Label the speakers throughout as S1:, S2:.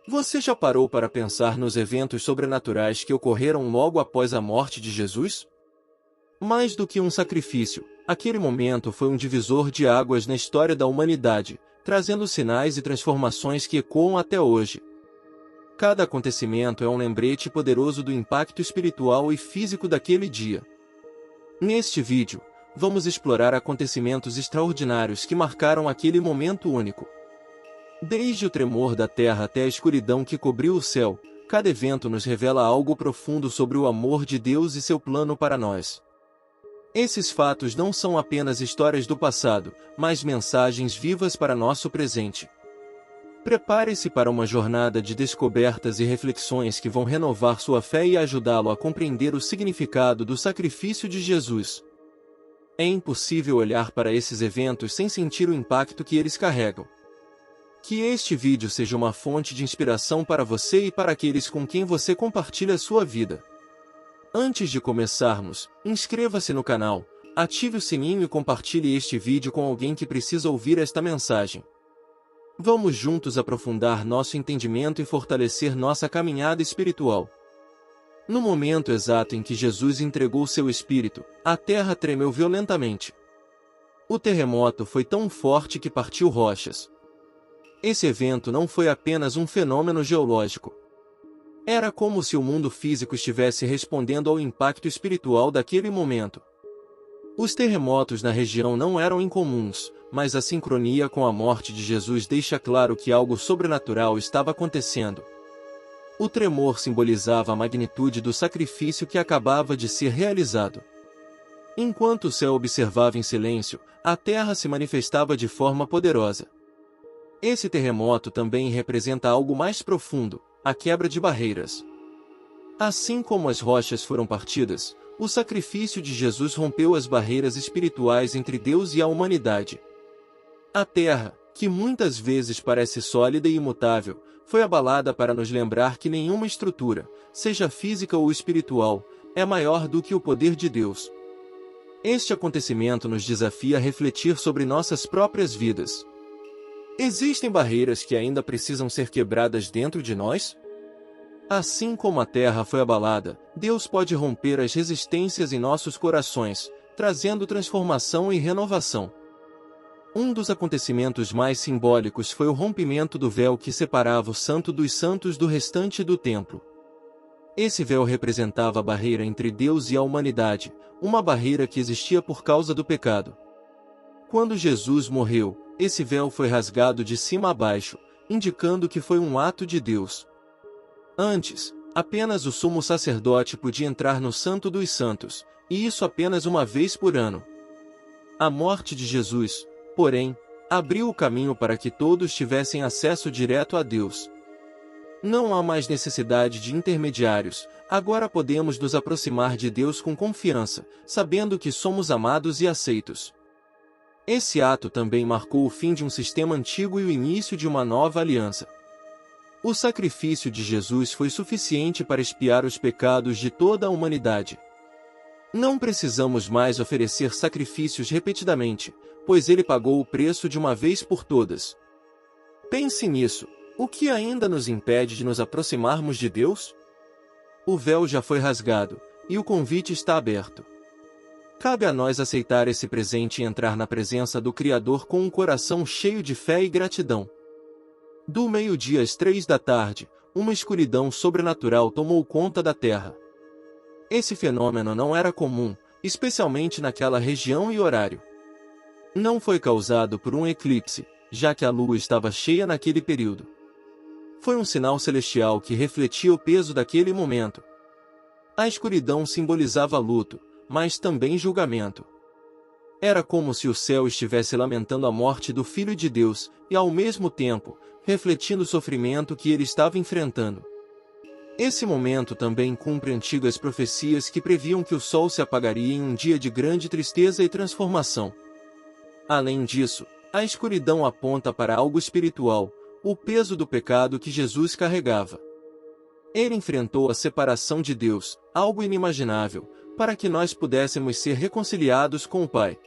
S1: Você já parou para pensar nos eventos sobrenaturais que ocorreram logo após a morte de Jesus? Mais do que um sacrifício, aquele momento foi um divisor de águas na história da humanidade, trazendo sinais e transformações que ecoam até hoje. Cada acontecimento é um lembrete poderoso do impacto espiritual e físico daquele dia. Neste vídeo, vamos explorar acontecimentos extraordinários que marcaram aquele momento único. Desde o tremor da terra até a escuridão que cobriu o céu, cada evento nos revela algo profundo sobre o amor de Deus e seu plano para nós. Esses fatos não são apenas histórias do passado, mas mensagens vivas para nosso presente. Prepare-se para uma jornada de descobertas e reflexões que vão renovar sua fé e ajudá-lo a compreender o significado do sacrifício de Jesus. É impossível olhar para esses eventos sem sentir o impacto que eles carregam. Que este vídeo seja uma fonte de inspiração para você e para aqueles com quem você compartilha sua vida. Antes de começarmos, inscreva-se no canal, ative o sininho e compartilhe este vídeo com alguém que precisa ouvir esta mensagem. Vamos juntos aprofundar nosso entendimento e fortalecer nossa caminhada espiritual. No momento exato em que Jesus entregou seu espírito, a terra tremeu violentamente. O terremoto foi tão forte que partiu rochas. Esse evento não foi apenas um fenômeno geológico. Era como se o mundo físico estivesse respondendo ao impacto espiritual daquele momento. Os terremotos na região não eram incomuns, mas a sincronia com a morte de Jesus deixa claro que algo sobrenatural estava acontecendo. O tremor simbolizava a magnitude do sacrifício que acabava de ser realizado. Enquanto o céu observava em silêncio, a terra se manifestava de forma poderosa. Esse terremoto também representa algo mais profundo, a quebra de barreiras. Assim como as rochas foram partidas, o sacrifício de Jesus rompeu as barreiras espirituais entre Deus e a humanidade. A terra, que muitas vezes parece sólida e imutável, foi abalada para nos lembrar que nenhuma estrutura, seja física ou espiritual, é maior do que o poder de Deus. Este acontecimento nos desafia a refletir sobre nossas próprias vidas. Existem barreiras que ainda precisam ser quebradas dentro de nós? Assim como a terra foi abalada, Deus pode romper as resistências em nossos corações, trazendo transformação e renovação. Um dos acontecimentos mais simbólicos foi o rompimento do véu que separava o Santo dos Santos do restante do templo. Esse véu representava a barreira entre Deus e a humanidade, uma barreira que existia por causa do pecado. Quando Jesus morreu, esse véu foi rasgado de cima a baixo, indicando que foi um ato de Deus. Antes, apenas o sumo sacerdote podia entrar no Santo dos Santos, e isso apenas uma vez por ano. A morte de Jesus, porém, abriu o caminho para que todos tivessem acesso direto a Deus. Não há mais necessidade de intermediários, agora podemos nos aproximar de Deus com confiança, sabendo que somos amados e aceitos. Esse ato também marcou o fim de um sistema antigo e o início de uma nova aliança. O sacrifício de Jesus foi suficiente para expiar os pecados de toda a humanidade. Não precisamos mais oferecer sacrifícios repetidamente, pois ele pagou o preço de uma vez por todas. Pense nisso, o que ainda nos impede de nos aproximarmos de Deus? O véu já foi rasgado, e o convite está aberto. Cabe a nós aceitar esse presente e entrar na presença do Criador com um coração cheio de fé e gratidão. Do meio-dia às 3 da tarde, uma escuridão sobrenatural tomou conta da terra. Esse fenômeno não era comum, especialmente naquela região e horário. Não foi causado por um eclipse, já que a lua estava cheia naquele período. Foi um sinal celestial que refletia o peso daquele momento. A escuridão simbolizava luto, mas também julgamento. Era como se o céu estivesse lamentando a morte do Filho de Deus, e ao mesmo tempo, refletindo o sofrimento que ele estava enfrentando. Esse momento também cumpre antigas profecias que previam que o sol se apagaria em um dia de grande tristeza e transformação. Além disso, a escuridão aponta para algo espiritual, o peso do pecado que Jesus carregava. Ele enfrentou a separação de Deus, algo inimaginável, para que nós pudéssemos ser reconciliados com o Pai.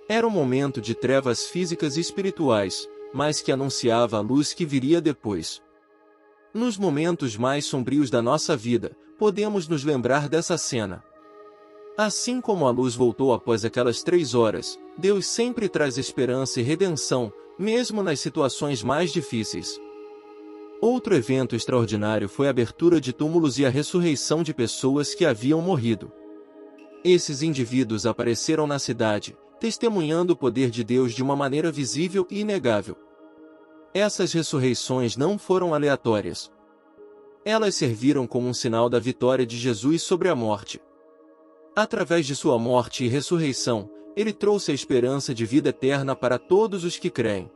S1: Era um momento de trevas físicas e espirituais, mas que anunciava a luz que viria depois. Nos momentos mais sombrios da nossa vida, podemos nos lembrar dessa cena. Assim como a luz voltou após aquelas 3 horas, Deus sempre traz esperança e redenção, mesmo nas situações mais difíceis. Outro evento extraordinário foi a abertura de túmulos e a ressurreição de pessoas que haviam morrido. Esses indivíduos apareceram na cidade, testemunhando o poder de Deus de uma maneira visível e inegável. Essas ressurreições não foram aleatórias. Elas serviram como um sinal da vitória de Jesus sobre a morte. Através de sua morte e ressurreição, ele trouxe a esperança de vida eterna para todos os que creem.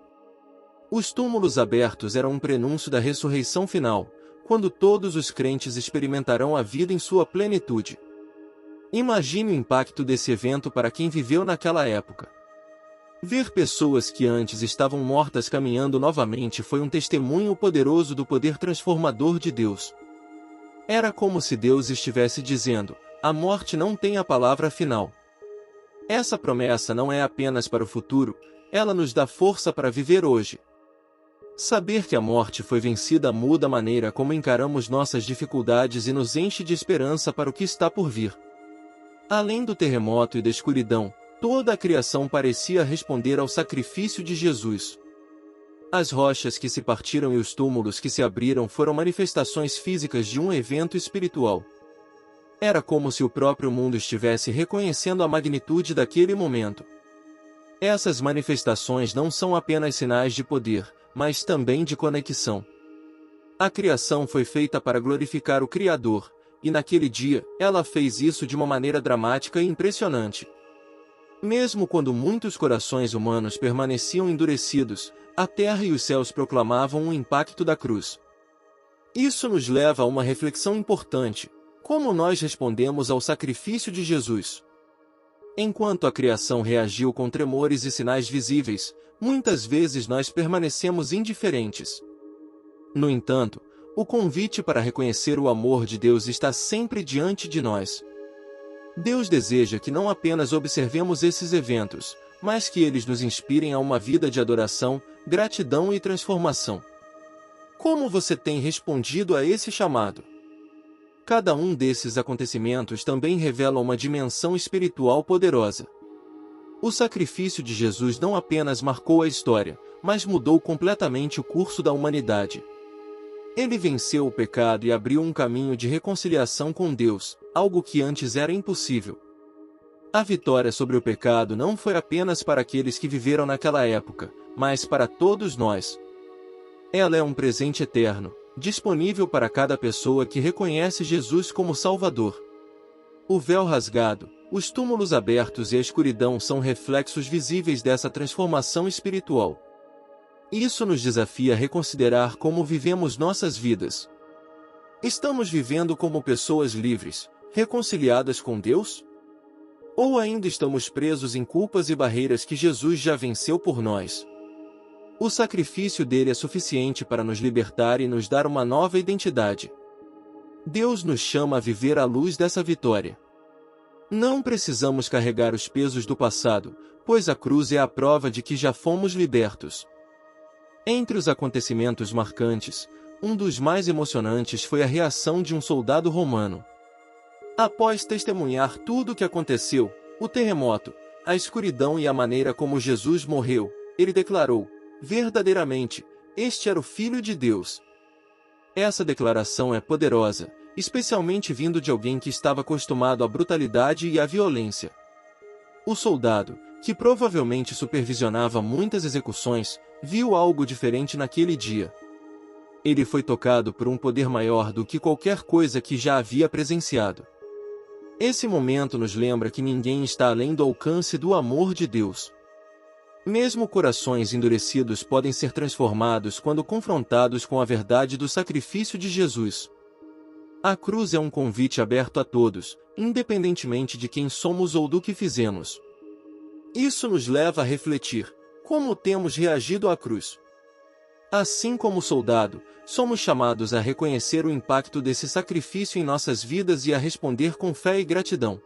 S1: Os túmulos abertos eram um prenúncio da ressurreição final, quando todos os crentes experimentarão a vida em sua plenitude. Imagine o impacto desse evento para quem viveu naquela época. Ver pessoas que antes estavam mortas caminhando novamente foi um testemunho poderoso do poder transformador de Deus. Era como se Deus estivesse dizendo: a morte não tem a palavra final. Essa promessa não é apenas para o futuro, ela nos dá força para viver hoje. Saber que a morte foi vencida muda a maneira como encaramos nossas dificuldades e nos enche de esperança para o que está por vir. Além do terremoto e da escuridão, toda a criação parecia responder ao sacrifício de Jesus. As rochas que se partiram e os túmulos que se abriram foram manifestações físicas de um evento espiritual. Era como se o próprio mundo estivesse reconhecendo a magnitude daquele momento. Essas manifestações não são apenas sinais de poder, mas também de conexão. A criação foi feita para glorificar o Criador, e naquele dia, ela fez isso de uma maneira dramática e impressionante. Mesmo quando muitos corações humanos permaneciam endurecidos, a terra e os céus proclamavam o impacto da cruz. Isso nos leva a uma reflexão importante: como nós respondemos ao sacrifício de Jesus? Enquanto a criação reagiu com tremores e sinais visíveis, muitas vezes nós permanecemos indiferentes. No entanto, o convite para reconhecer o amor de Deus está sempre diante de nós. Deus deseja que não apenas observemos esses eventos, mas que eles nos inspirem a uma vida de adoração, gratidão e transformação. Como você tem respondido a esse chamado? Cada um desses acontecimentos também revela uma dimensão espiritual poderosa. O sacrifício de Jesus não apenas marcou a história, mas mudou completamente o curso da humanidade. Ele venceu o pecado e abriu um caminho de reconciliação com Deus, algo que antes era impossível. A vitória sobre o pecado não foi apenas para aqueles que viveram naquela época, mas para todos nós. Ela é um presente eterno, disponível para cada pessoa que reconhece Jesus como Salvador. O véu rasgado, os túmulos abertos e a escuridão são reflexos visíveis dessa transformação espiritual. Isso nos desafia a reconsiderar como vivemos nossas vidas. Estamos vivendo como pessoas livres, reconciliadas com Deus? Ou ainda estamos presos em culpas e barreiras que Jesus já venceu por nós? O sacrifício dele é suficiente para nos libertar e nos dar uma nova identidade. Deus nos chama a viver à luz dessa vitória. Não precisamos carregar os pesos do passado, pois a cruz é a prova de que já fomos libertos. Entre os acontecimentos marcantes, um dos mais emocionantes foi a reação de um soldado romano. Após testemunhar tudo o que aconteceu, o terremoto, a escuridão e a maneira como Jesus morreu, ele declarou: verdadeiramente, este era o Filho de Deus. Essa declaração é poderosa, especialmente vindo de alguém que estava acostumado à brutalidade e à violência. O soldado, que provavelmente supervisionava muitas execuções, viu algo diferente naquele dia. Ele foi tocado por um poder maior do que qualquer coisa que já havia presenciado. Esse momento nos lembra que ninguém está além do alcance do amor de Deus. Mesmo corações endurecidos podem ser transformados quando confrontados com a verdade do sacrifício de Jesus. A cruz é um convite aberto a todos, independentemente de quem somos ou do que fizemos. Isso nos leva a refletir: como temos reagido à cruz? Assim como o soldado, somos chamados a reconhecer o impacto desse sacrifício em nossas vidas e a responder com fé e gratidão.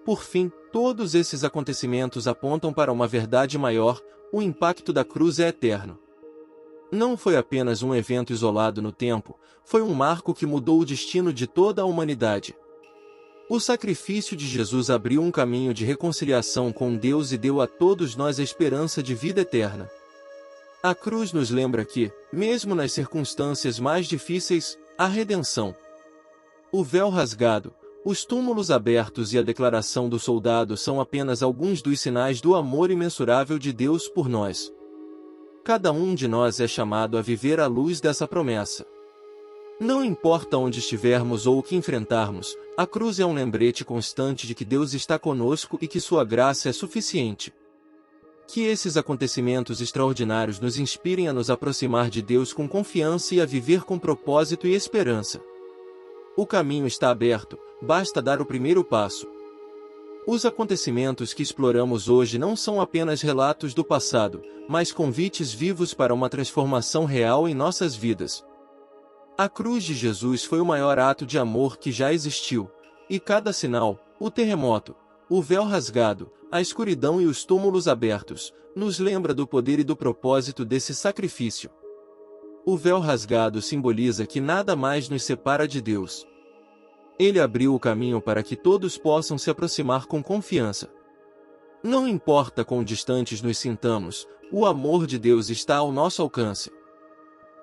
S1: Por fim, todos esses acontecimentos apontam para uma verdade maior: o impacto da cruz é eterno. Não foi apenas um evento isolado no tempo, foi um marco que mudou o destino de toda a humanidade. O sacrifício de Jesus abriu um caminho de reconciliação com Deus e deu a todos nós a esperança de vida eterna. A cruz nos lembra que, mesmo nas circunstâncias mais difíceis, há redenção. O véu rasgado, os túmulos abertos e a declaração do soldado são apenas alguns dos sinais do amor imensurável de Deus por nós. Cada um de nós é chamado a viver à luz dessa promessa. Não importa onde estivermos ou o que enfrentarmos, a cruz é um lembrete constante de que Deus está conosco e que sua graça é suficiente. Que esses acontecimentos extraordinários nos inspirem a nos aproximar de Deus com confiança e a viver com propósito e esperança. O caminho está aberto, basta dar o primeiro passo. Os acontecimentos que exploramos hoje não são apenas relatos do passado, mas convites vivos para uma transformação real em nossas vidas. A cruz de Jesus foi o maior ato de amor que já existiu, e cada sinal, o terremoto, o véu rasgado, a escuridão e os túmulos abertos, nos lembra do poder e do propósito desse sacrifício. O véu rasgado simboliza que nada mais nos separa de Deus. Ele abriu o caminho para que todos possam se aproximar com confiança. Não importa quão distantes nos sintamos, o amor de Deus está ao nosso alcance.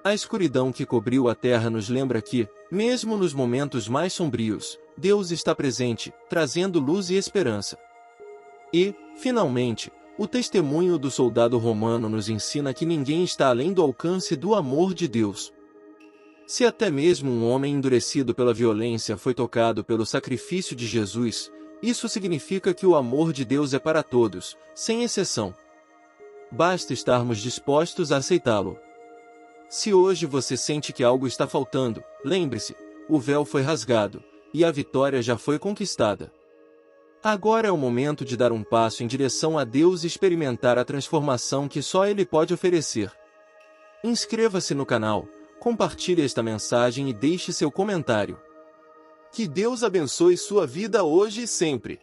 S1: A escuridão que cobriu a terra nos lembra que, mesmo nos momentos mais sombrios, Deus está presente, trazendo luz e esperança. E, finalmente, o testemunho do soldado romano nos ensina que ninguém está além do alcance do amor de Deus. Se até mesmo um homem endurecido pela violência foi tocado pelo sacrifício de Jesus, isso significa que o amor de Deus é para todos, sem exceção. Basta estarmos dispostos a aceitá-lo. Se hoje você sente que algo está faltando, lembre-se, o véu foi rasgado, e a vitória já foi conquistada. Agora é o momento de dar um passo em direção a Deus e experimentar a transformação que só Ele pode oferecer. Inscreva-se no canal, compartilhe esta mensagem e deixe seu comentário. Que Deus abençoe sua vida hoje e sempre.